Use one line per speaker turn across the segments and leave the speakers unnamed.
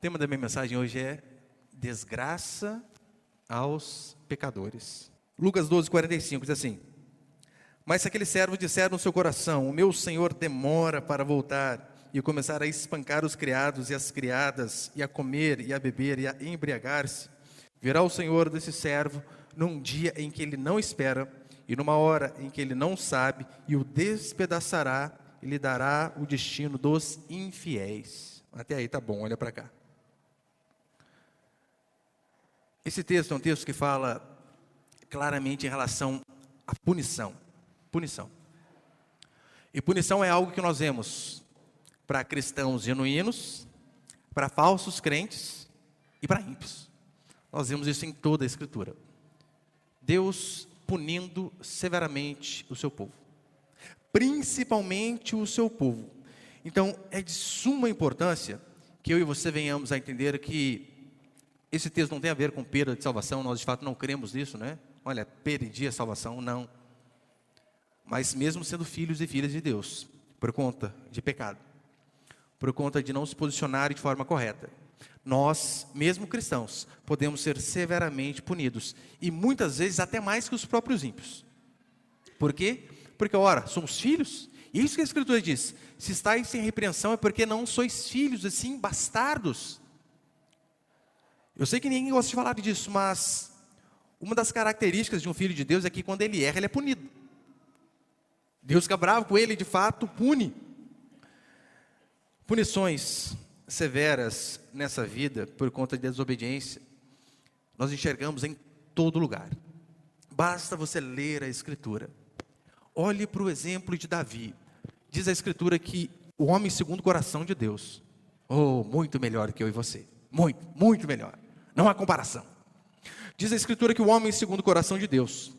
tema da minha mensagem hoje é desgraça aos pecadores. Lucas 12:45 diz assim: mas se aquele servo disser no seu coração, o meu senhor demora para voltar, e começar a espancar os criados e as criadas, e a comer e a beber e a embriagar-se, virá o senhor desse servo num dia em que ele não espera, e numa hora em que ele não sabe, e o despedaçará e lhe dará o destino dos infiéis. Até aí tá bom, olha para cá. Esse texto é um texto que fala claramente em relação à punição. Punição. E punição é algo que nós vemos para cristãos genuínos, para falsos crentes e para ímpios. Nós vemos isso em toda a Escritura. Deus punindo severamente o seu povo, principalmente o seu povo. Então, é de suma importância que eu e você venhamos a entender que esse texto não tem a ver com perda de salvação. Nós de fato não cremos nisso, né? Olha, perdi a salvação, não. Mas mesmo sendo filhos e filhas de Deus, por conta de pecado, por conta de não se posicionar de forma correta, nós, mesmo cristãos, podemos ser severamente punidos, e muitas vezes até mais que os próprios ímpios. Por quê? Porque, ora, somos filhos, e isso que a Escritura diz: se estáis sem repreensão é porque não sois filhos, assim, bastardos. Eu sei que ninguém gosta de falar disso, mas uma das características de um filho de Deus é que quando ele erra, ele é punido. Deus fica bravo com ele, de fato, pune. Punições severas nessa vida, por conta de desobediência, nós enxergamos em todo lugar. Basta você ler a Escritura. Olhe para o exemplo de Davi. Diz a Escritura que o homem segundo o coração de Deus, muito melhor que eu e você. Muito, muito melhor. Não há comparação. Diz a Escritura que o homem segundo o coração de Deus,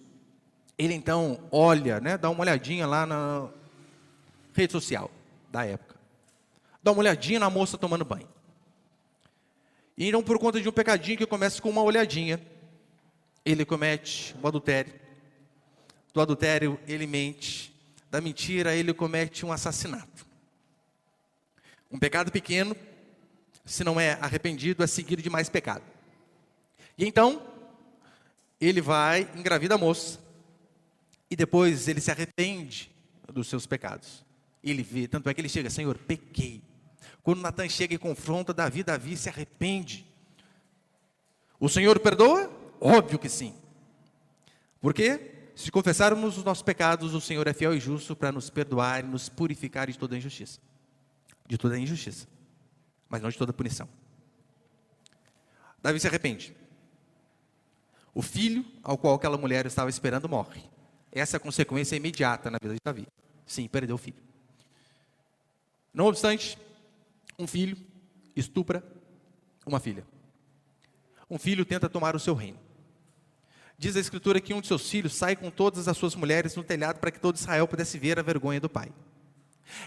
ele então olha, né, dá uma olhadinha lá na rede social da época. Dá uma olhadinha na moça tomando banho. E então, por conta de um pecadinho que começa com uma olhadinha, ele comete o adultério. Do adultério, ele mente. Da mentira, ele comete um assassinato. Um pecado pequeno, se não é arrependido, é seguido de mais pecado. E então, ele vai, engravida a moça, e depois ele se arrepende dos seus pecados. Ele vê, tanto é que ele chega: Senhor, pequei. Quando Natan chega e confronta Davi, Davi se arrepende. O Senhor perdoa? Óbvio que sim. Porque se confessarmos os nossos pecados, o Senhor é fiel e justo para nos perdoar e nos purificar de toda injustiça. De toda injustiça, mas não de toda punição. Davi se arrepende. O filho ao qual aquela mulher estava esperando morre. Essa é a consequência imediata na vida de Davi. Sim, perdeu o filho. Não obstante, um filho estupra uma filha. Um filho tenta tomar o seu reino. Diz a Escritura que um de seus filhos sai com todas as suas mulheres no telhado para que todo Israel pudesse ver a vergonha do pai.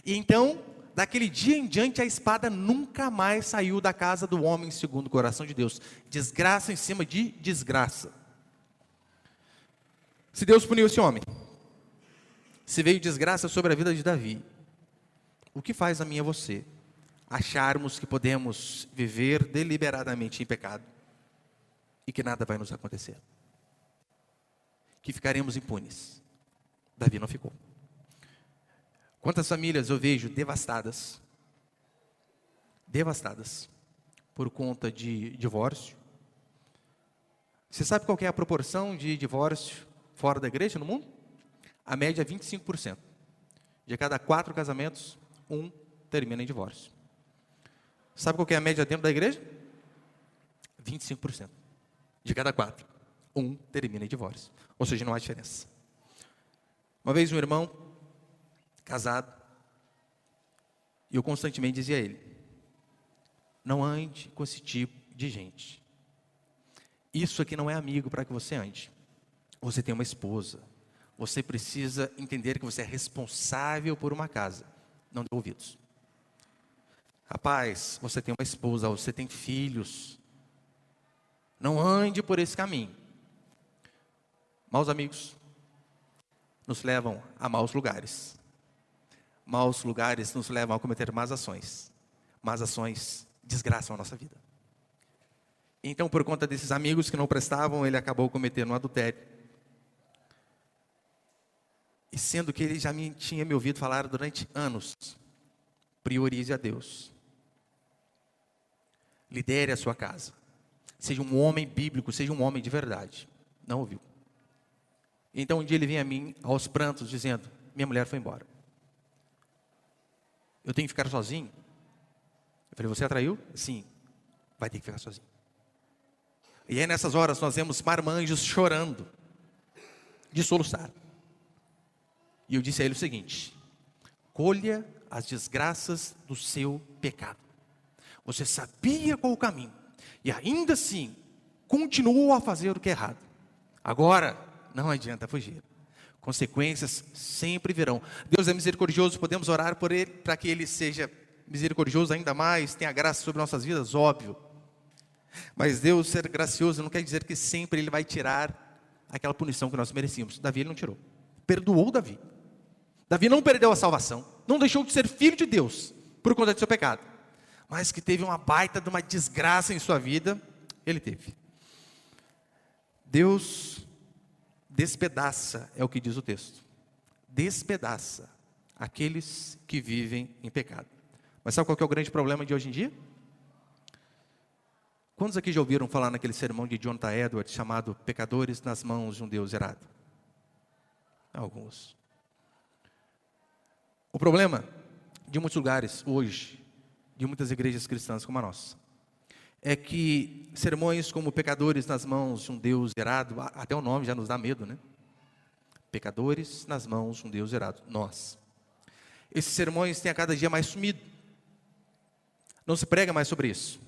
E então, daquele dia em diante, a espada nunca mais saiu da casa do homem segundo o coração de Deus. Desgraça em cima de desgraça. Se Deus puniu esse homem, se veio desgraça sobre a vida de Davi, o que faz a mim e a você acharmos que podemos viver deliberadamente em pecado e que nada vai nos acontecer? Que ficaremos impunes. Davi não ficou. Quantas famílias eu vejo devastadas por conta de divórcio? Você sabe qual que é a proporção de divórcio fora da igreja no mundo? A média é 25%. De cada 4 casamentos, 1 termina em divórcio. Sabe qual que é a média dentro da igreja? 25%. De cada 4, 1 termina em divórcio. Ou seja, não há diferença. Uma vez um irmão, casado, e eu constantemente dizia a ele: não ande com esse tipo de gente. Isso aqui não é amigo para que você ande. Você tem uma esposa. Você precisa entender que você é responsável por uma casa. Não dê ouvidos. Rapaz, você tem uma esposa, você tem filhos. Não ande por esse caminho. Maus amigos nos levam a maus lugares. Maus lugares nos levam a cometer más ações. Más ações desgraçam a nossa vida. Então, por conta desses amigos que não prestavam, ele acabou cometendo um adultério. E sendo que ele já tinha me ouvido falar durante anos, priorize a Deus. Lidere a sua casa. Seja um homem bíblico, seja um homem de verdade. Não ouviu. Então um dia ele vem a mim, aos prantos, dizendo: minha mulher foi embora. Eu tenho que ficar sozinho? Eu falei: você a traiu? Sim. Vai ter que ficar sozinho. E aí nessas horas nós vemos marmanjos chorando, de soluçar. E eu disse a ele o seguinte: colha as desgraças do seu pecado. Você sabia qual o caminho, e ainda assim, continuou a fazer o que é errado. Agora, não adianta fugir. Consequências sempre virão. Deus é misericordioso, podemos orar por Ele, para que Ele seja misericordioso ainda mais, tenha graça sobre nossas vidas, óbvio. Mas Deus ser gracioso não quer dizer que sempre Ele vai tirar aquela punição que nós merecíamos. Davi, Ele não tirou. Perdoou Davi. Davi não perdeu a salvação, não deixou de ser filho de Deus, por conta do seu pecado. Mas que teve uma baita de uma desgraça em sua vida, ele teve. Deus despedaça, é o que diz o texto. Despedaça aqueles que vivem em pecado. Mas sabe qual que é o grande problema de hoje em dia? Quantos aqui já ouviram falar naquele sermão de Jonathan Edwards, chamado Pecadores nas Mãos de um Deus Irado? Alguns. O problema de muitos lugares hoje, de muitas igrejas cristãs como a nossa, é que sermões como Pecadores nas Mãos de um Deus Irado, até o nome já nos dá medo, né? Pecadores nas Mãos de um Deus Irado, nós. Esses sermões têm a cada dia mais sumido. Não se prega mais sobre isso.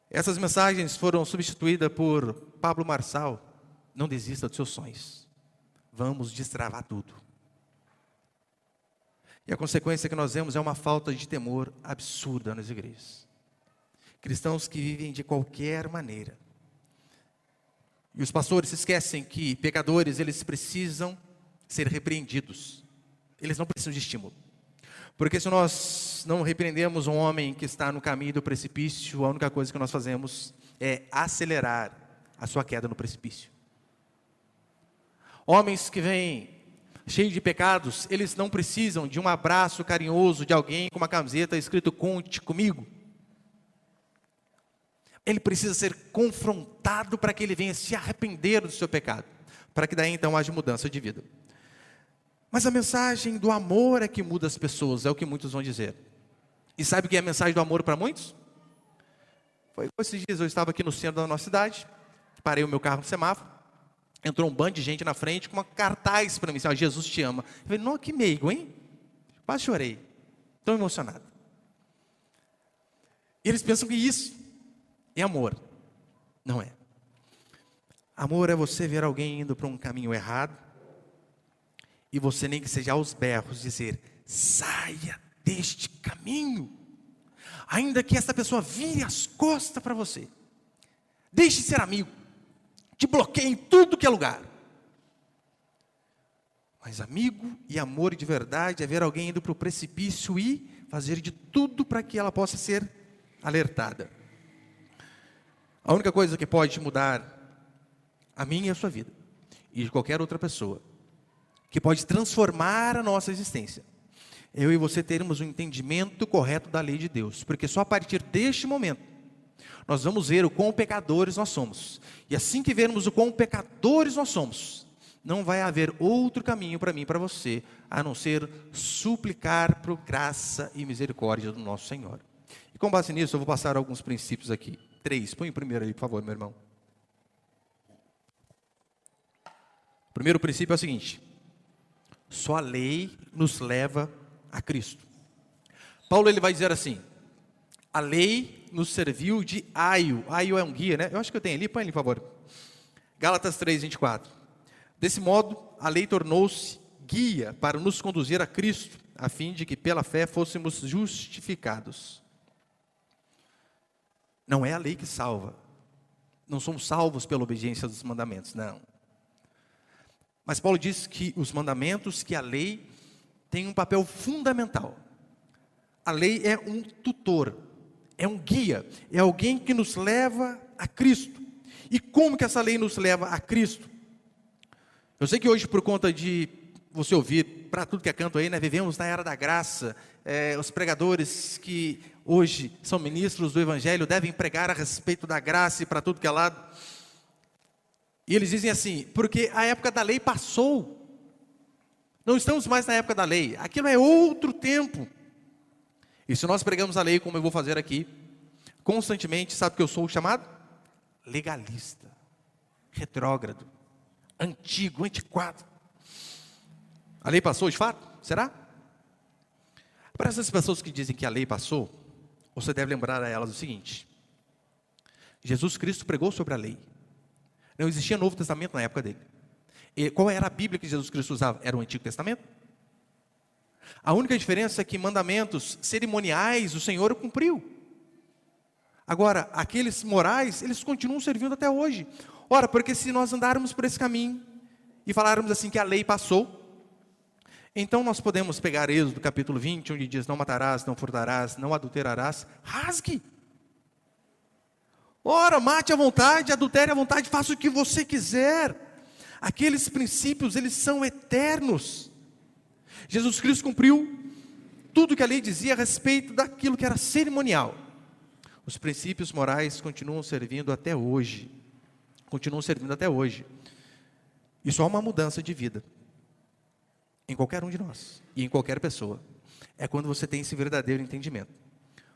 Essas mensagens foram substituídas por Pablo Marçal: não desista dos seus sonhos, vamos destravar tudo. E a consequência que nós vemos é uma falta de temor absurda nas igrejas. Cristãos que vivem de qualquer maneira. E os pastores se esquecem que pecadores, eles precisam ser repreendidos. Eles não precisam de estímulo. Porque se nós não repreendemos um homem que está no caminho do precipício, a única coisa que nós fazemos é acelerar a sua queda no precipício. Homens que vêm cheios de pecados, eles não precisam de um abraço carinhoso de alguém com uma camiseta escrito "conte comigo". Ele precisa ser confrontado para que ele venha se arrepender do seu pecado, para que daí então haja mudança de vida. Mas a mensagem do amor é que muda as pessoas, é o que muitos vão dizer. E sabe o que é a mensagem do amor para muitos? Foi esses dias, eu estava aqui no centro da nossa cidade, parei o meu carro no semáforo, entrou um bando de gente na frente com uma cartaz para mim, assim: Jesus te ama. Eu falei: não, que meigo, hein? Quase chorei, tão emocionado. E eles pensam que isso é amor. Não é. Amor é você ver alguém indo para um caminho errado, e você, nem que seja aos berros, dizer: saia deste caminho, ainda que essa pessoa vire as costas para você, deixe de ser amigo, te bloqueie em tudo que é lugar. Mas amigo e amor de verdade é ver alguém indo para o precipício e fazer de tudo para que ela possa ser alertada. A única coisa que pode mudar a minha e a sua vida, e de qualquer outra pessoa, que pode transformar a nossa existência, eu e você termos um entendimento correto da lei de Deus. Porque só a partir deste momento nós vamos ver o quão pecadores nós somos. E assim que vermos o quão pecadores nós somos, não vai haver outro caminho para mim e para você, a não ser suplicar por graça e misericórdia do nosso Senhor. E com base nisso eu vou passar alguns princípios aqui. 3, põe o primeiro aí, por favor, meu irmão. O primeiro princípio é o seguinte: só a lei nos leva a Cristo. Paulo, ele vai dizer assim: a lei nos serviu de aio. Aio é um guia, né? Eu acho que eu tenho ali, põe ali, por favor. Gálatas 3, 24. Desse modo, a lei tornou-se guia para nos conduzir a Cristo, a fim de que pela fé fôssemos justificados. Não é a lei que salva. Não somos salvos pela obediência dos mandamentos, não. Mas Paulo diz que os mandamentos, que a lei, tem um papel fundamental. A lei é um tutor. é um guia, é alguém que nos leva a Cristo. E como que essa lei nos leva a Cristo? Eu sei que hoje, por conta de você ouvir para tudo que é canto aí, né, vivemos na era da graça. Os pregadores que hoje são ministros do Evangelho devem pregar a respeito da graça e para tudo que é lado. E eles dizem assim, porque a época da lei passou. Não estamos mais na época da lei. Aquilo é outro tempo. E se nós pregamos a lei, como eu vou fazer aqui, constantemente, sabe que eu sou chamado? Legalista, retrógrado, antigo, antiquado. A lei passou de fato? Será? Para essas pessoas que dizem que a lei passou, você deve lembrar a elas o seguinte: Jesus Cristo pregou sobre a lei. Não existia Novo Testamento na época dele. E qual era a Bíblia que Jesus Cristo usava? Era o Antigo Testamento. A única diferença é que mandamentos cerimoniais o Senhor cumpriu. Agora, aqueles morais, eles continuam servindo até hoje. Ora, porque se nós andarmos por esse caminho e falarmos assim que a lei passou, então nós podemos pegar Êxodo capítulo 20, onde diz: não matarás, não furtarás, não adulterarás. Rasgue. Ora, mate à vontade, adultere à vontade, faça o que você quiser. Aqueles princípios, eles são eternos. Jesus Cristo cumpriu tudo que a lei dizia a respeito daquilo que era cerimonial. Os princípios morais continuam servindo até hoje. Continuam servindo até hoje. E só uma mudança de vida em qualquer um de nós e em qualquer pessoa é quando você tem esse verdadeiro entendimento.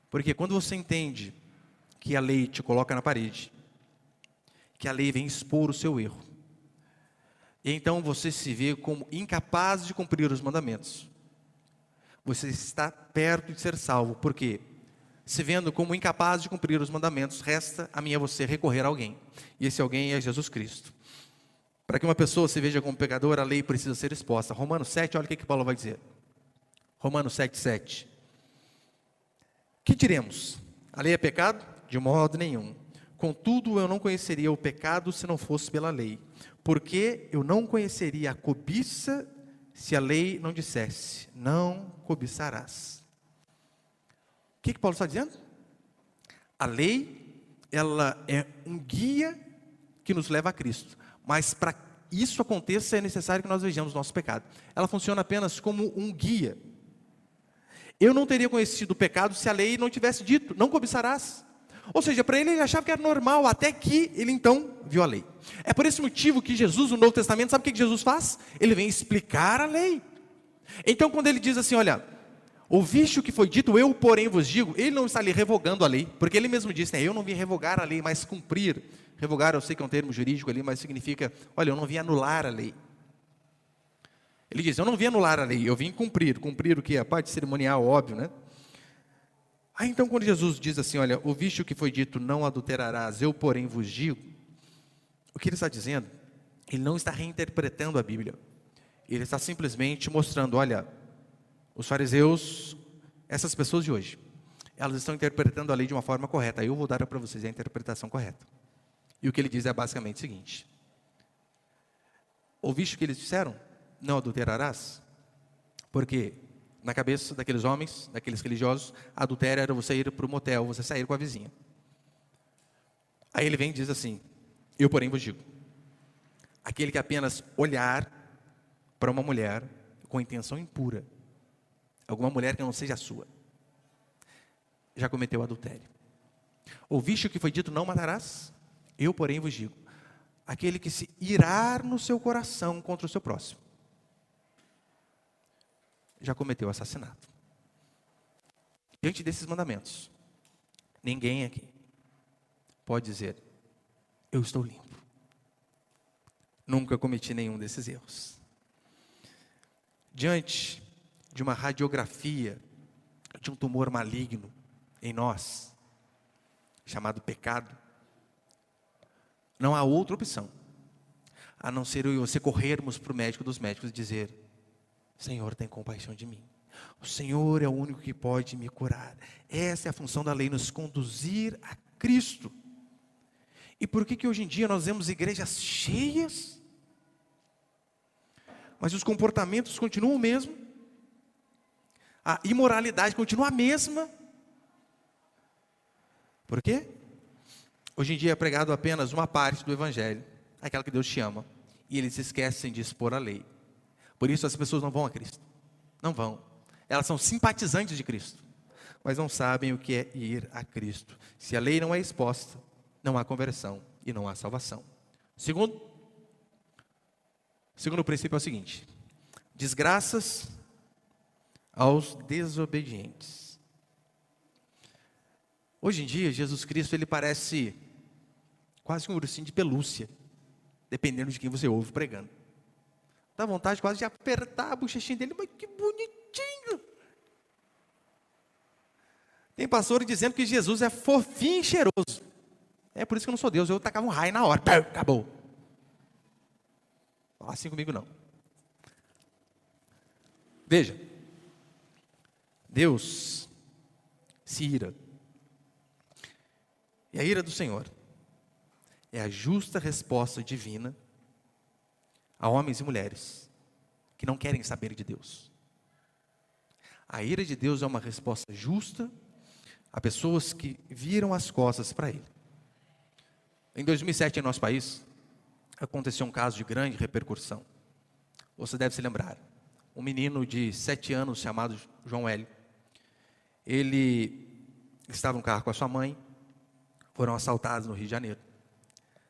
Porque quando você entende que a lei te coloca na parede, que a lei vem expor o seu erro, e então você se vê como incapaz de cumprir os mandamentos, você está perto de ser salvo. Porque se vendo como incapaz de cumprir os mandamentos, resta a mim e a você recorrer a alguém, e esse alguém é Jesus Cristo. Para que uma pessoa se veja como pecador, a lei precisa ser exposta. Romanos 7, olha o que Paulo vai dizer. Romanos 7, 7. Que diremos? A lei é pecado? De modo nenhum. Contudo, eu não conheceria o pecado se não fosse pela lei. Porque eu não conheceria a cobiça se a lei não dissesse: não cobiçarás. O que Paulo está dizendo? A lei, ela é um guia que nos leva a Cristo. Mas para isso aconteça é necessário que nós vejamos o nosso pecado. Ela funciona apenas como um guia. Eu não teria conhecido o pecado se a lei não tivesse dito: não cobiçarás. Ou seja, para ele achava que era normal, até que ele então viu a lei. É por esse motivo que Jesus, no Novo Testamento, sabe o que Jesus faz? Ele vem explicar a lei. Então quando ele diz assim, olha, ouviste o que foi dito, eu porém vos digo, ele não está ali revogando a lei, porque ele mesmo disse, né, eu não vim revogar a lei, mas cumprir. Revogar, eu sei que é um termo jurídico ali, mas significa, olha, eu não vim anular a lei. Ele diz, eu não vim anular a lei, eu vim cumprir. Cumprir o que? A parte cerimonial, óbvio, né? Aí então quando Jesus diz assim, olha, ouviste o que foi dito, não adulterarás, eu porém vos digo, o que ele está dizendo? Ele não está reinterpretando a Bíblia. Ele está simplesmente mostrando, olha, os fariseus, essas pessoas de hoje, elas estão interpretando a lei de uma forma correta. Aí eu vou dar para vocês a interpretação correta. E o que ele diz é basicamente o seguinte: ouviste o que eles disseram? Não adulterarás? Porque na cabeça daqueles homens, daqueles religiosos, adultério era você ir para o motel, você sair com a vizinha. Aí ele vem e diz assim: eu porém vos digo, aquele que apenas olhar para uma mulher com intenção impura, alguma mulher que não seja a sua, já cometeu adultério. Ouviste o que foi dito, não matarás? Eu porém vos digo, aquele que se irar no seu coração contra o seu próximo, já cometeu assassinato. Diante desses mandamentos, ninguém aqui pode dizer, eu estou limpo. Nunca cometi nenhum desses erros. Diante de uma radiografia de um tumor maligno em nós, chamado pecado, não há outra opção, a não ser eu e você corrermos para o médico dos médicos e dizer, Senhor, tem compaixão de mim. O Senhor é o único que pode me curar. Essa é a função da lei, nos conduzir a Cristo. E por que hoje em dia nós vemos igrejas cheias, mas os comportamentos continuam o mesmo, a imoralidade continua a mesma, Por quê? Hoje em dia é pregado apenas uma parte do Evangelho, aquela que Deus te ama, e eles se esquecem de expor a lei. Por isso as pessoas não vão a Cristo. Não vão. Elas são simpatizantes de Cristo, mas não sabem o que é ir a Cristo. Se a lei não é exposta, não há conversão e não há salvação. Segundo princípio é o seguinte: desgraças aos desobedientes. Hoje em dia, Jesus Cristo, ele parece quase um ursinho de pelúcia, dependendo de quem você ouve pregando. Dá vontade quase de apertar a bochechinha dele, mas que bonitinho. Tem pastor dizendo que Jesus é fofinho e cheiroso. É por isso que eu não sou Deus, eu tacava um raio na hora, acabou. Fala assim comigo não. Veja, Deus se ira. E a ira do Senhor é a justa resposta divina a homens e mulheres que não querem saber de Deus. A ira de Deus é uma resposta justa a pessoas que viram as costas para Ele. Em 2007, em nosso país, aconteceu um caso de grande repercussão. Você deve se lembrar. Um menino de 7 anos chamado João Hélio. Ele estava no carro com a sua mãe. Foram assaltados no Rio de Janeiro.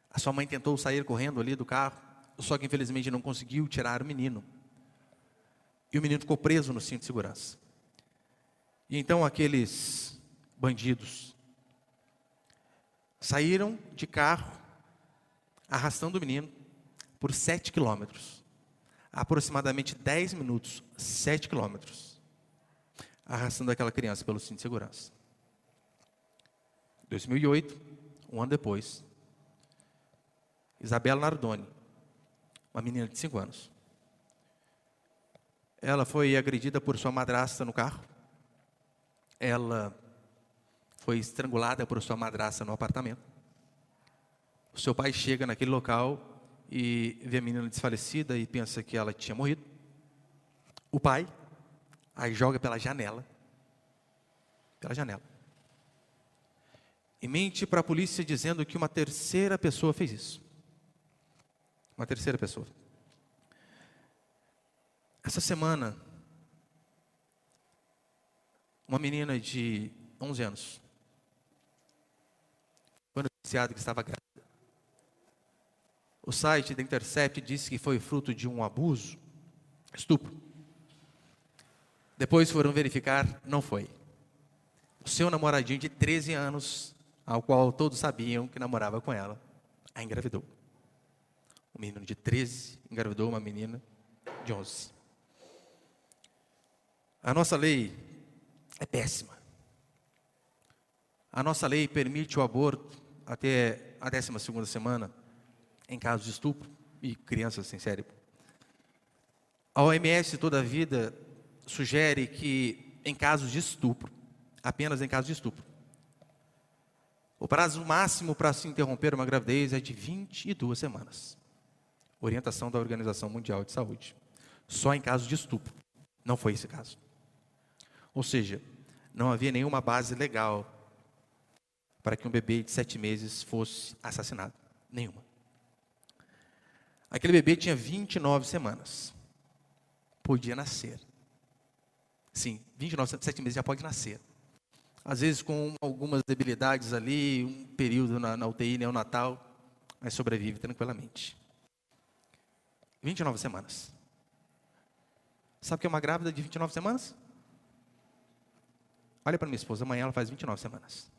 A sua mãe tentou sair correndo ali do carro, só que infelizmente não conseguiu tirar o menino. E o menino ficou preso no cinto de segurança. E então aqueles bandidos saíram de carro, arrastando o menino por 7 quilômetros. Aproximadamente 10 minutos, 7 quilômetros. Arrastando aquela criança pelo cinto de segurança. 2008, um ano depois, Isabela Nardoni, uma menina de 5 anos. Ela foi agredida por sua madrasta no carro. Ela foi estrangulada por sua madrasta no apartamento. O seu pai chega naquele local e vê a menina desfalecida e pensa que ela tinha morrido. O pai a joga pela janela. E mente para a polícia dizendo que uma terceira pessoa fez isso. Uma terceira pessoa. Essa semana, uma menina de 11 anos foi noticiada que estava grávida. O site da Intercept disse que foi fruto de um abuso, estupro. Depois foram verificar, não foi. O seu namoradinho de 13 anos, ao qual todos sabiam que namorava com ela, a engravidou. Um menino de 13 engravidou uma menina de 11. A nossa lei é péssima. A nossa lei permite o aborto até a 12ª semana em casos de estupro e crianças sem cérebro. A OMS toda a vida sugere que em casos de estupro, apenas em casos de estupro, o prazo máximo para se interromper uma gravidez é de 22 semanas. Orientação da Organização Mundial de Saúde. Só em casos de estupro. Não foi esse caso. Ou seja, não havia nenhuma base legal para que um bebê de 7 meses fosse assassinado. Nenhuma. Aquele bebê tinha 29 semanas. Podia nascer. Sim, 29, 7 meses já pode nascer. Às vezes com algumas debilidades ali, um período na UTI neonatal, mas sobrevive tranquilamente. 29 semanas. Sabe o que é uma grávida de 29 semanas? Olha para minha esposa, amanhã ela faz 29 semanas.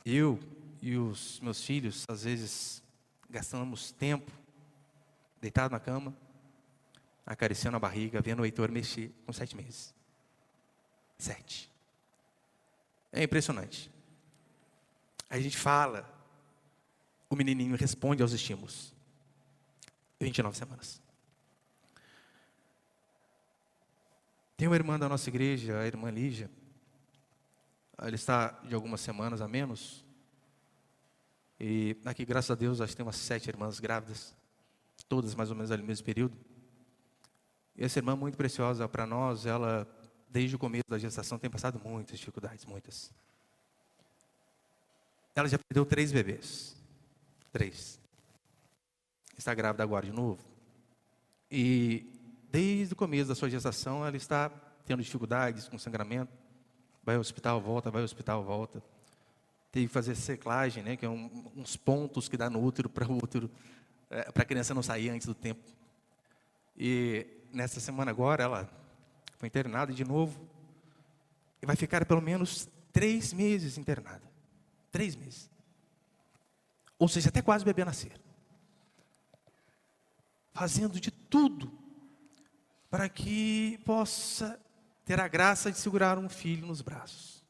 Eu e os meus filhos, às vezes, gastamos tempo, deitado na cama, acariciando a barriga, vendo o Heitor mexer com 7 meses. 7. É impressionante. Aí a gente fala, o menininho responde aos estímulos. 29 semanas. Tem uma irmã da nossa igreja, a irmã Lígia. Ela está de algumas semanas a menos. E aqui, graças a Deus, acho que tem umas 7 irmãs grávidas. Todas mais ou menos ali no mesmo período. E essa irmã muito preciosa para nós, ela, desde o começo da gestação, tem passado muitas dificuldades, muitas. Ela já perdeu 3 bebês. 3. Está grávida agora de novo. E desde o começo da sua gestação, ela está tendo dificuldades com sangramento. Vai ao hospital, volta, vai ao hospital, volta. Teve que fazer seclagem, né, que é uns pontos que dá no útero para o útero, para a criança não sair antes do tempo. E nessa semana agora, ela foi internada de novo. E vai ficar pelo menos 3 meses internada. 3 meses. Ou seja, até quase o bebê nascer. Fazendo de tudo para que possa ter a graça de segurar um filho nos braços.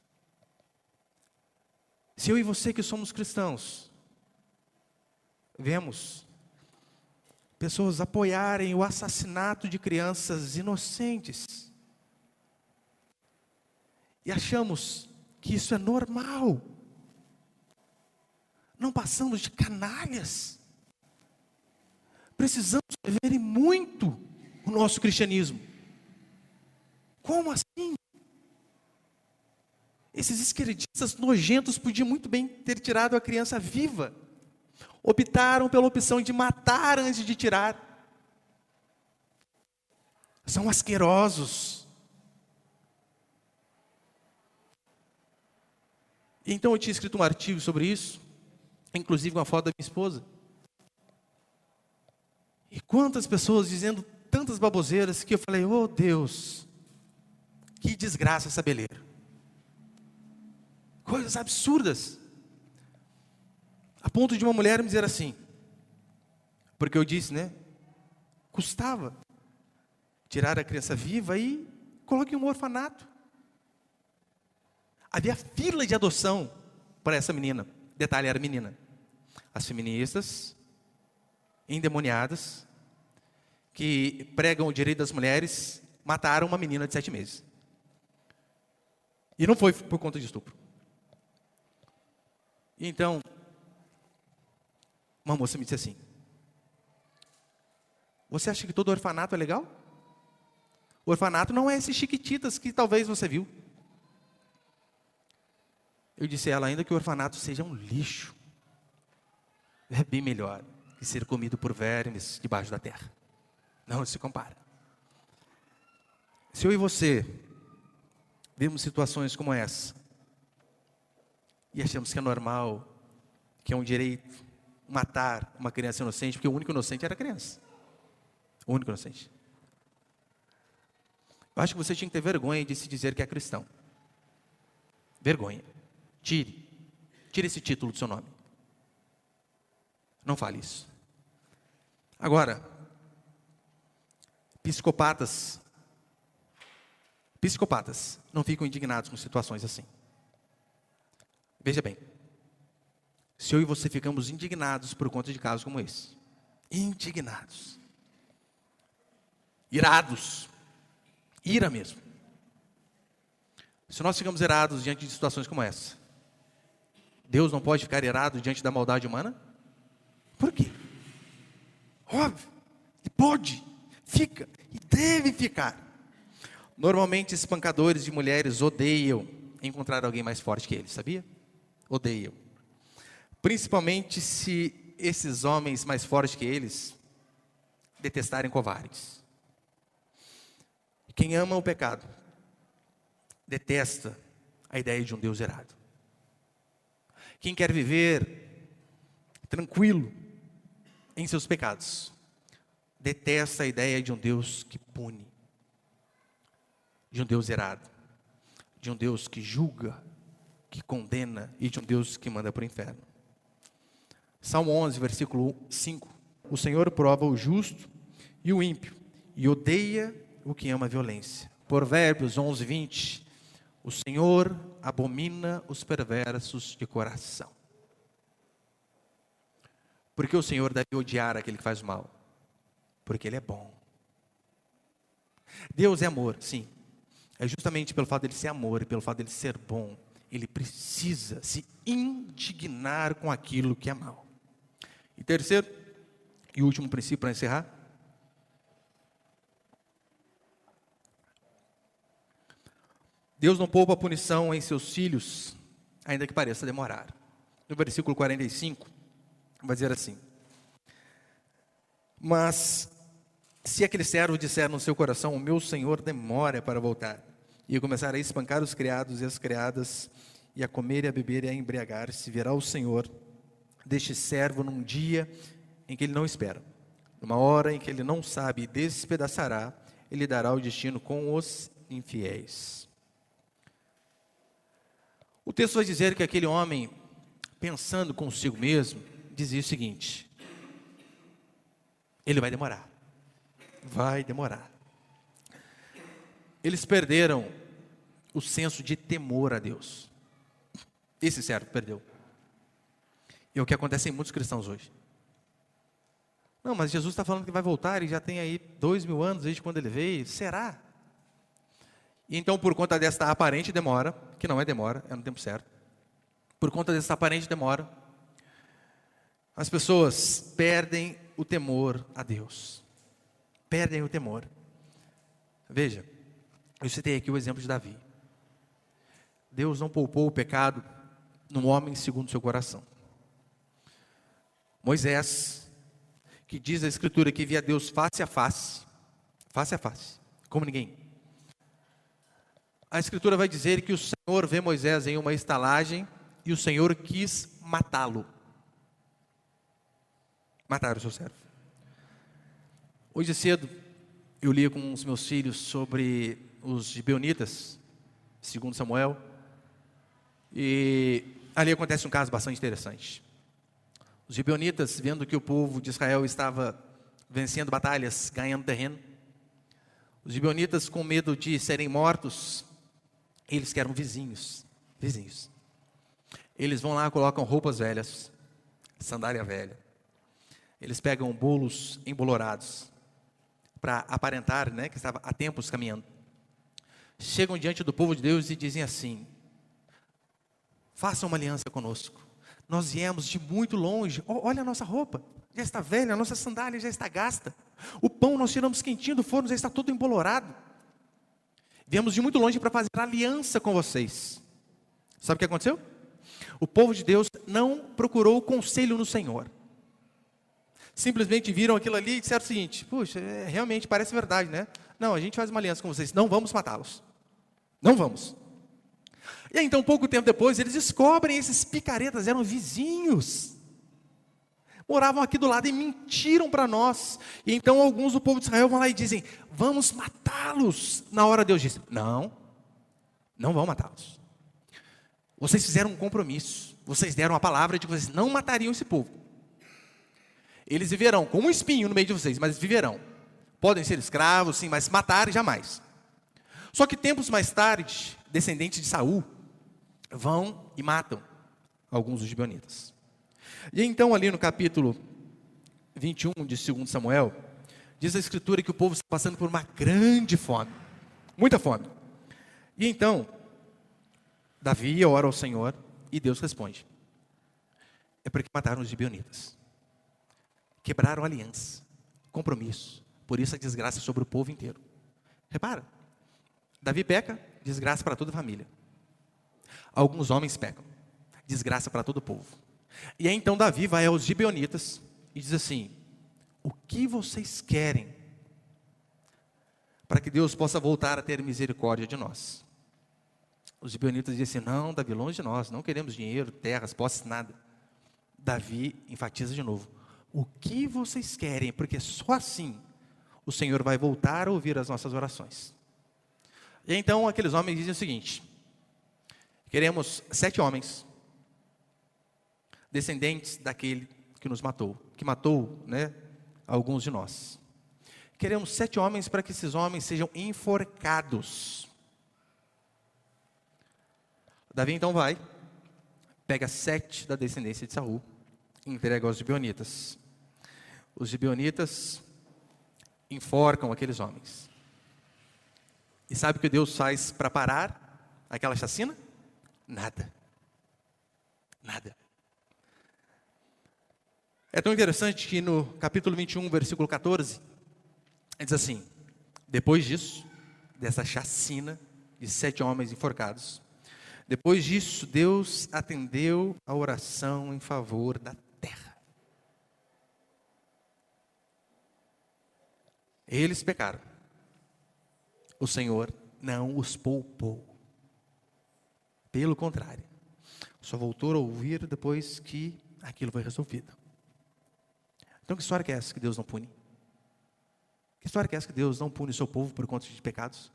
Se eu e você que somos cristãos, vemos pessoas apoiarem o assassinato de crianças inocentes, e achamos que isso é normal, não passamos de canalhas, precisamos rever muito o nosso cristianismo. Como assim? Esses esquerdistas nojentos podiam muito bem ter tirado a criança viva. Optaram pela opção de matar antes de tirar. São asquerosos. Então eu tinha escrito um artigo sobre isso, inclusive com a foto da minha esposa. E quantas pessoas dizendo tantas baboseiras que eu falei, oh Deus, que desgraça essa beleira. Coisas absurdas. A ponto de uma mulher me dizer assim, porque eu disse, né? Custava tirar a criança viva e colocar em um orfanato. Havia fila de adoção para essa menina. Detalhe, era menina. As feministas, endemoniadas, que pregam o direito das mulheres, mataram uma menina de 7 meses. E não foi por conta de estupro. Então, uma moça me disse assim, você acha que todo orfanato é legal? O orfanato não é esses chiquititas que talvez você viu. Eu disse a ela, ainda que o orfanato seja um lixo, é bem melhor que ser comido por vermes debaixo da terra. Não se compara. Se eu e você vemos situações como essa, e achamos que é normal, que é um direito matar uma criança inocente, porque o único inocente era a criança. O único inocente. Eu acho que você tinha que ter vergonha de se dizer que é cristão. Vergonha. Tire esse título do seu nome. Não fale isso. Agora, psicopatas não ficam indignados com situações assim. Veja bem, se eu e você ficamos indignados por conta de casos como esse, indignados, irados, ira mesmo. Se nós ficamos irados diante de situações como essa, Deus não pode ficar irado diante da maldade humana? Por quê? Óbvio, e pode, fica e deve ficar. Normalmente espancadores de mulheres odeiam encontrar alguém mais forte que eles, sabia? Odeiam. Principalmente se esses homens mais fortes que eles detestarem covardes. Quem ama o pecado detesta a ideia de um Deus irado. Quem quer viver tranquilo em seus pecados detesta a ideia de um Deus que pune, de um Deus irado, de um Deus que julga, que condena e de um Deus que manda para o inferno. Salmo 11, versículo 5. O Senhor prova o justo e o ímpio e odeia o que ama a violência. Provérbios 11, 20. O Senhor abomina os perversos de coração. Por que o Senhor deve odiar aquele que faz o mal? Porque Ele é bom. Deus é amor, sim. É justamente pelo fato dele ser amor e pelo fato dele ser bom, Ele precisa se indignar com aquilo que é mal. E terceiro, e último princípio para encerrar. Deus não poupa a punição em seus filhos, ainda que pareça demorar. no versículo 45, vai dizer assim: mas se aquele servo disser no seu coração, o meu senhor demora para voltar, e começar a espancar os criados e as criadas, e a comer e a beber e a embriagar-se, virá o Senhor deste servo num dia em que ele não espera, numa hora em que ele não sabe, e despedaçará, ele dará o destino com os infiéis. O texto vai dizer que aquele homem, pensando consigo mesmo, dizia o seguinte: ele vai demorar. Vai demorar. Eles perderam o senso de temor a Deus. Esse servo perdeu. E é o que acontece em muitos cristãos hoje. Não, mas Jesus está falando que vai voltar e já tem aí 2000 anos desde quando ele veio. Será? E então, por conta desta aparente demora, que não é demora, é no tempo certo. Por conta dessa aparente demora, as pessoas perdem o temor a Deus. Perdem o temor. Veja, eu citei aqui o exemplo de Davi. Deus não poupou o pecado num homem segundo o seu coração. Moisés, que diz a Escritura que via Deus face a face, como ninguém. A Escritura vai dizer que o Senhor vê Moisés em uma estalagem e o Senhor quis matá-lo. Mataram o seu servo. Hoje cedo, eu li com os meus filhos sobre os gibeonitas, segundo Samuel, e ali acontece um caso bastante interessante. Os gibeonitas, vendo que o povo de Israel estava vencendo batalhas, ganhando terreno, os gibeonitas, com medo de serem mortos, eles que eram vizinhos, eles vão lá, colocam roupas velhas, sandália velha, eles pegam bolos embolorados, para aparentar, né, que estava há tempos caminhando. Chegam diante do povo de Deus e dizem assim: façam uma aliança conosco. Nós viemos de muito longe. Olha a nossa roupa, já está velha, a nossa sandália já está gasta. O pão nós tiramos quentinho do forno, já está todo embolorado. Viemos de muito longe para fazer aliança com vocês. Sabe o que aconteceu? O povo de Deus não procurou conselho no Senhor. Simplesmente viram aquilo ali e disseram o seguinte: puxa, realmente parece verdade, né? Não, a gente faz uma aliança com vocês, não vamos matá-los. Não vamos. E aí, então, pouco tempo depois, eles descobrem esses picaretas, eram vizinhos. Moravam aqui do lado e mentiram para nós. E então alguns do povo de Israel vão lá e dizem: vamos matá-los. Na hora Deus disse: não vão matá-los. Vocês fizeram um compromisso. Vocês deram a palavra de que vocês não matariam esse povo. Eles viverão como um espinho no meio de vocês, mas viverão. Podem ser escravos, sim, mas matar jamais. Só que tempos mais tarde, descendentes de Saul vão e matam alguns dos gibeonitas. E então ali no capítulo 21 de 2 Samuel, diz a Escritura que o povo está passando por uma grande fome, muita fome. E então, Davi ora ao Senhor e Deus responde: é porque mataram os gibeonitas. Quebraram a aliança, compromisso. Por isso a desgraça sobre o povo inteiro. Repara, Davi peca, desgraça para toda a família. Alguns homens pecam, desgraça para todo o povo. E aí então Davi vai aos gibeonitas e diz assim: o que vocês querem para que Deus possa voltar a ter misericórdia de nós? Os gibeonitas dizem assim: não, Davi, longe de nós, não queremos dinheiro, terras, posses, nada. Davi enfatiza de novo: o que vocês querem? Porque só assim o Senhor vai voltar a ouvir as nossas orações. E então aqueles homens dizem o seguinte: queremos 7 homens, descendentes daquele que nos matou, que matou, né, alguns de nós. Queremos 7 homens para que esses homens sejam enforcados. Davi então vai, pega 7 da descendência de Saul, e entrega aos gibeonitas. Os gibeonitas enforcam aqueles homens. E sabe o que Deus faz para parar aquela chacina? Nada. É tão interessante que no capítulo 21, versículo 14, diz assim: depois disso, dessa chacina de 7 homens enforcados, Depois disso, Deus atendeu a oração em favor da terra. Eles pecaram. O Senhor não os poupou. Pelo contrário, só voltou a ouvir depois que aquilo foi resolvido. Então, que história que é essa que Deus não pune? Que história que é essa que Deus não pune o seu povo por conta de pecados?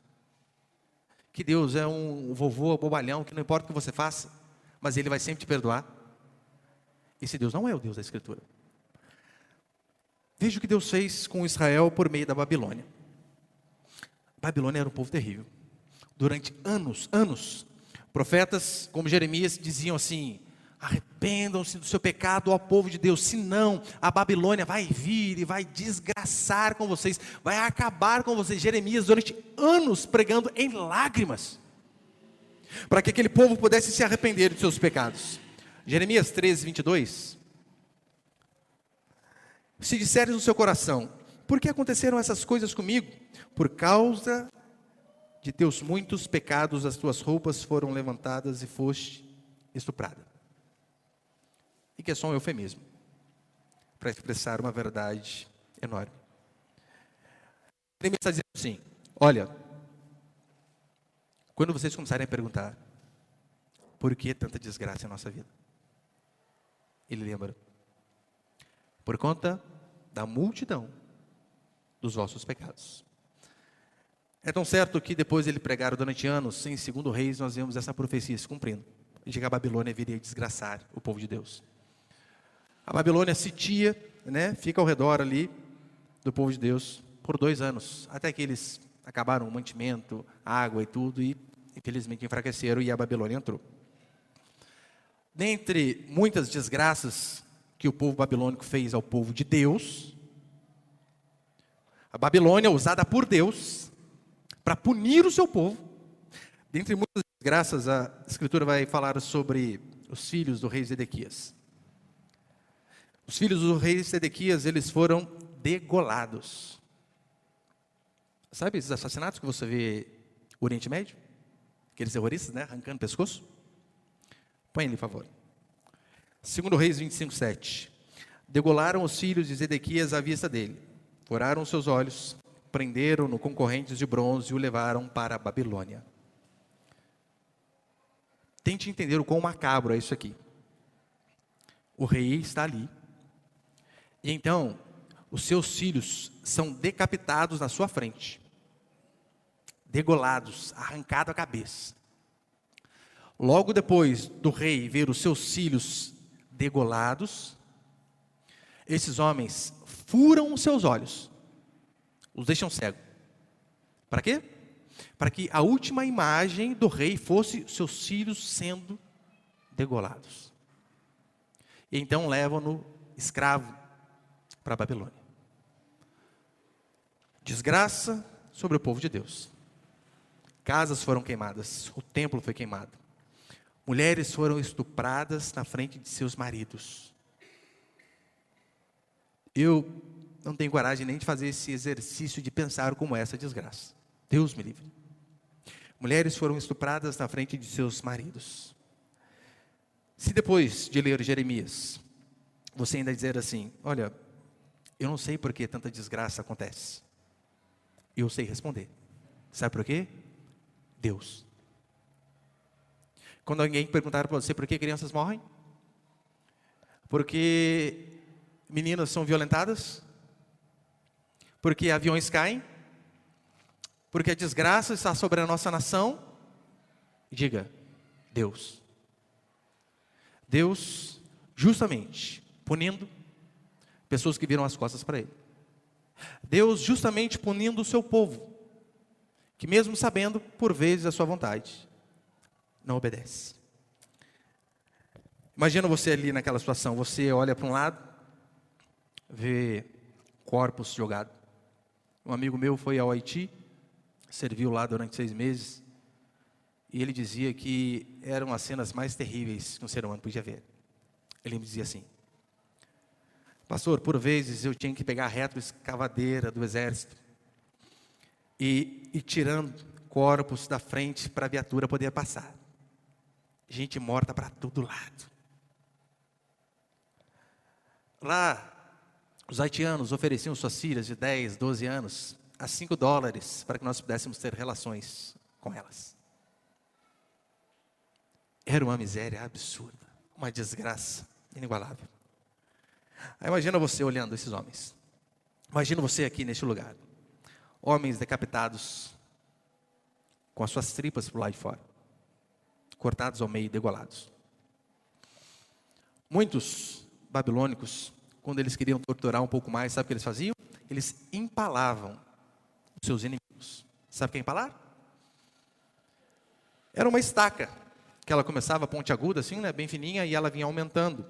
Que Deus é um vovô bobalhão que não importa o que você faça, mas Ele vai sempre te perdoar? Esse Deus não é o Deus da Escritura. Veja o que Deus fez com Israel por meio da Babilônia. A Babilônia era um povo terrível. Durante anos, profetas como Jeremias diziam assim: arrependam-se do seu pecado, ó povo de Deus, senão a Babilônia vai vir e vai desgraçar com vocês, vai acabar com vocês. Jeremias durante anos pregando em lágrimas, para que aquele povo pudesse se arrepender dos seus pecados. Jeremias 13:22. Se disseres no seu coração: por que aconteceram essas coisas comigo? Por causa de teus muitos pecados, as tuas roupas foram levantadas e foste estuprada. E que é só um eufemismo para expressar uma verdade enorme. Ele está dizendo assim: olha, quando vocês começarem a perguntar por que tanta desgraça em nossa vida, ele lembra: por conta da multidão dos vossos pecados. É tão certo que depois de ele pregar durante anos, em 2 Reis, nós vemos essa profecia se cumprindo, de que a Babilônia viria desgraçar o povo de Deus. A Babilônia sitia, fica ao redor ali do povo de Deus por 2 anos, até que eles acabaram o mantimento, água e tudo, e infelizmente enfraqueceram e a Babilônia entrou. Dentre muitas desgraças que o povo babilônico fez ao povo de Deus, a Babilônia, usada por Deus para punir o seu povo. Dentre muitas desgraças, a Escritura vai falar sobre os filhos do rei Zedequias. Os filhos do rei Zedequias, eles foram degolados. Sabe esses assassinatos que você vê no Oriente Médio? Aqueles terroristas, arrancando o pescoço? Põe ali, por favor. 2 Reis 25:7. Degolaram os filhos de Zedequias à vista dele. Furaram seus olhos, prenderam-no com correntes de bronze e o levaram para a Babilônia. Tente entender o quão macabro é isso aqui. O rei está ali. E então, os seus filhos são decapitados na sua frente. Degolados, arrancado a cabeça. Logo depois do rei ver os seus filhos degolados, esses homens furam os seus olhos, os deixam cegos. Para quê? Para que a última imagem do rei fosse seus filhos sendo degolados. E então levam-no escravo para a Babilônia. Desgraça sobre o povo de Deus. Casas foram queimadas, o templo foi queimado. Mulheres foram estupradas na frente de seus maridos. Eu não tenho coragem nem de fazer esse exercício de pensar como essa desgraça. Deus me livre. Mulheres foram estupradas na frente de seus maridos. Se depois de ler Jeremias, você ainda dizer assim: olha, eu não sei por que tanta desgraça acontece. Eu sei responder. Sabe por quê? Deus. Quando alguém perguntar para você por que crianças morrem, porque meninas são violentadas, porque aviões caem, porque a desgraça está sobre a nossa nação, diga: Deus. Deus justamente punindo pessoas que viram as costas para Ele. Deus justamente punindo o seu povo, que mesmo sabendo por vezes a sua vontade, não obedece. Imagina você ali naquela situação, você olha para um lado, vê corpos jogados. Um amigo meu foi ao Haiti, serviu lá durante 6 meses, e ele dizia que eram as cenas mais terríveis que um ser humano podia ver. Ele me dizia assim: pastor, por vezes eu tinha que pegar a retroescavadeira do exército e tirando corpos da frente para a viatura poder passar. gente morta para todo lado. Lá, os haitianos ofereciam suas filhas de 10, 12 anos a $5 para que nós pudéssemos ter relações com elas. Era uma miséria absurda, uma desgraça inigualável. Aí imagina você olhando esses homens. Imagina você aqui neste lugar. Homens decapitados, com as suas tripas por lá de fora, cortados ao meio e degolados. Muitos babilônicos, quando eles queriam torturar um pouco mais, sabe o que eles faziam? Eles empalavam os seus inimigos. Sabe o que é empalar? Era uma estaca, que ela começava pontiaguda assim, né, bem fininha, e ela vinha aumentando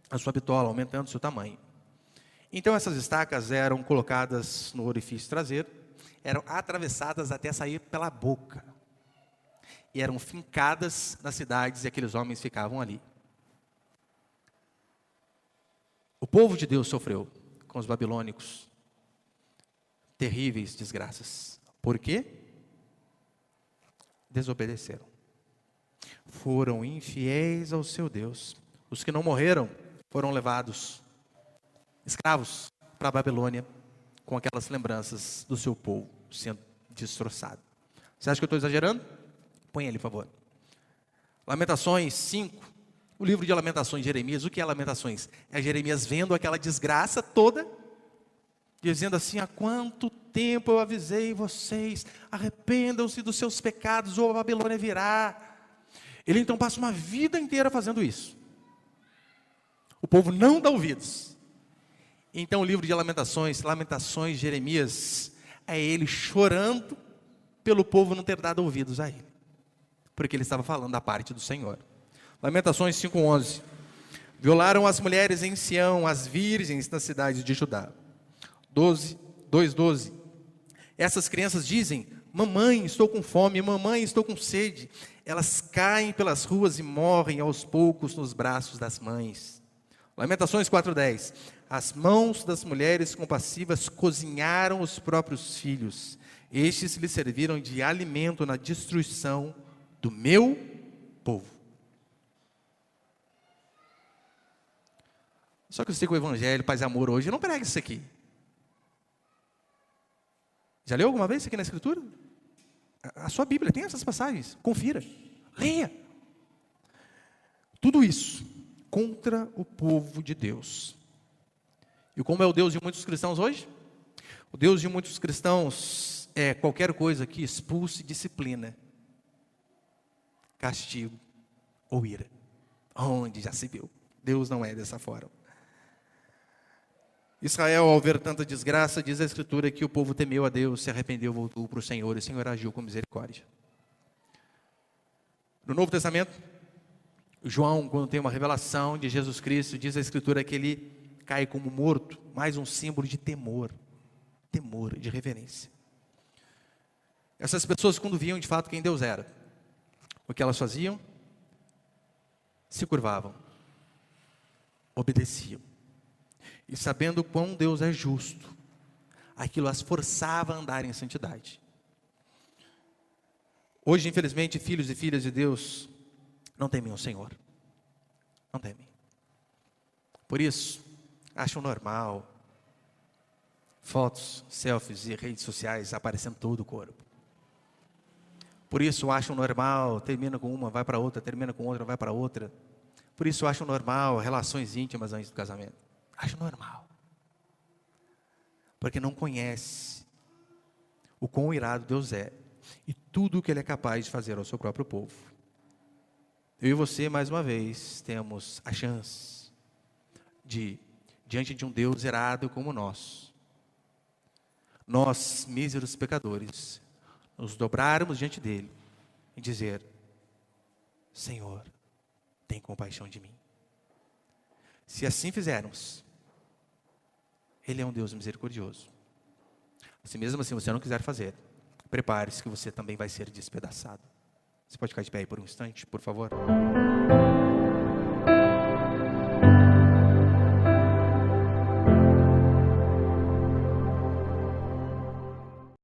a sua bitola, aumentando o seu tamanho. Então essas estacas eram colocadas no orifício traseiro, eram atravessadas até sair pela boca. E eram fincadas nas cidades e aqueles homens ficavam ali. O povo de Deus sofreu com os babilônicos terríveis desgraças. Por quê? Desobedeceram. Foram infiéis ao seu Deus. Os que não morreram foram levados escravos para a Babilônia com aquelas lembranças do seu povo sendo destroçado. Você acha que eu estou exagerando? Põe ele, por favor. Lamentações 5. O livro de Lamentações de Jeremias. O que é Lamentações? É Jeremias vendo aquela desgraça toda, dizendo assim: há quanto tempo eu avisei vocês, arrependam-se dos seus pecados, ou a Babilônia virá. Ele então passa uma vida inteira fazendo isso. O povo não dá ouvidos. Então o livro de Lamentações de Jeremias, é ele chorando pelo povo não ter dado ouvidos a ele, porque ele estava falando da parte do Senhor. Lamentações 5:11. Violaram as mulheres em Sião, as virgens nas cidades de Judá. 2:12. Essas crianças dizem: mamãe, estou com fome, mamãe, estou com sede. Elas caem pelas ruas e morrem aos poucos nos braços das mães. Lamentações 4:10. As mãos das mulheres compassivas cozinharam os próprios filhos. Estes lhes serviram de alimento na destruição do meu povo. Só que eu sei que o Evangelho, Paz e Amor hoje não prega isso aqui. Já leu alguma vez isso aqui na Escritura? A sua Bíblia tem essas passagens. Confira, leia. Tudo isso contra o povo de Deus. E como é o Deus de muitos cristãos hoje? O Deus de muitos cristãos é qualquer coisa que expulse disciplina, castigo ou ira. Onde já se viu? Deus não é dessa forma. Israel, ao ver tanta desgraça, diz a Escritura que o povo temeu a Deus, se arrependeu, voltou para o Senhor, e o Senhor agiu com misericórdia. No Novo Testamento, João, quando tem uma revelação de Jesus Cristo, diz a Escritura que ele cai como morto, mais um símbolo de temor, de reverência. Essas pessoas, quando viam de fato quem Deus era, o que elas faziam? Se curvavam, obedeciam. E sabendo quão Deus é justo, aquilo as forçava a andar em santidade. Hoje, infelizmente, filhos e filhas de Deus não temem o Senhor. Não temem. Por isso, acham normal fotos, selfies e redes sociais aparecendo todo o corpo. Por isso acham normal, termina com uma, vai para outra, termina com outra, vai para outra. Por isso acham normal relações íntimas antes do casamento. Acham normal. Porque não conhece o quão irado Deus é e tudo o que Ele é capaz de fazer ao seu próprio povo. Eu e você, mais uma vez, temos a chance de, diante de um Deus irado como nós, míseros pecadores, nos dobrarmos diante dEle e dizer: Senhor, tem compaixão de mim. Se assim fizermos, Ele é um Deus misericordioso. Se mesmo assim você não quiser fazer, prepare-se que você também vai ser despedaçado. Você pode ficar de pé aí por um instante, por favor?